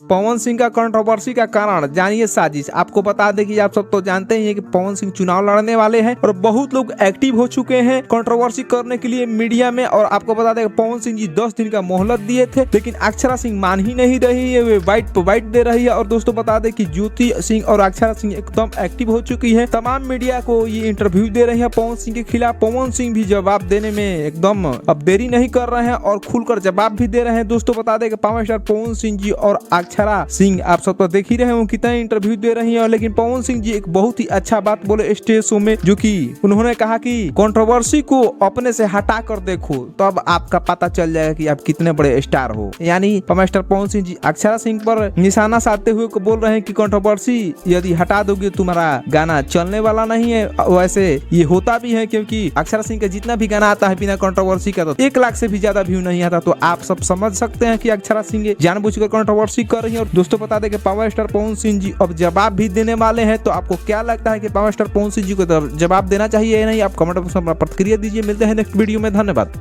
पवन सिंह का कंट्रोवर्सी का कारण जानिए साजिश। आपको बता दें कि आप सब तो जानते ही हैं कि पवन सिंह चुनाव लड़ने वाले हैं और बहुत लोग एक्टिव हो चुके हैं कंट्रोवर्सी करने के लिए मीडिया में। और आपको बता दें कि पवन सिंह जी 10 दिन का मोहलत दिए थे, लेकिन अक्षरा सिंह मान ही नहीं रही है, वे वाइट पे वाइट दे रही है। और दोस्तों बता दें कि ज्योति सिंह और अक्षरा सिंह एकदम एक्टिव हो चुकी है, तमाम मीडिया को ये इंटरव्यू दे रही है पवन सिंह के खिलाफ। पवन सिंह भी जवाब देने में एकदम अब देरी नहीं कर रहे हैं और खुलकर जवाब भी दे रहे हैं। दोस्तों बता दें कि पावर स्टार पवन सिंह जी और अक्षरा सिंह आप सब तो देख ही रहे हैं कितना इंटरव्यू दे रही है, लेकिन पवन सिंह जी एक बहुत ही अच्छा बात बोले स्टेज शो में, जो कि उन्होंने कहा कि कंट्रोवर्सी को अपने से हटा कर देखो तब आपका पता चल जाएगा कि आप कितने बड़े स्टार हो। यानी पावर स्टार पवन सिंह जी अक्षरा सिंह पर निशाना साधते हुए को बोल रहे हैं कि कंट्रोवर्सी यदि हटा दोगे तुम्हारा गाना चलने वाला नहीं है। वैसे ये होता भी है, क्योंकि अक्षरा सिंह का जितना भी गाना आता है बिना कंट्रोवर्सी का तो 1 लाख से भी ज्यादा व्यू नहीं आता। तो आप सब समझ सकते हैं कि अक्षरा सिंह जानबूझकर कंट्रोवर्सी कर रही है। और दोस्तों बता दें कि पावर स्टार पवन सिंह जी अब जवाब भी देने वाले हैं। तो आपको क्या लगता है कि पावर स्टार पवन सिंह जी को जवाब देना चाहिए या नहीं? आप कमेंट बॉक्स में प्रतिक्रिया दीजिए। मिलते हैं नेक्स्ट वीडियो में, धन्यवाद।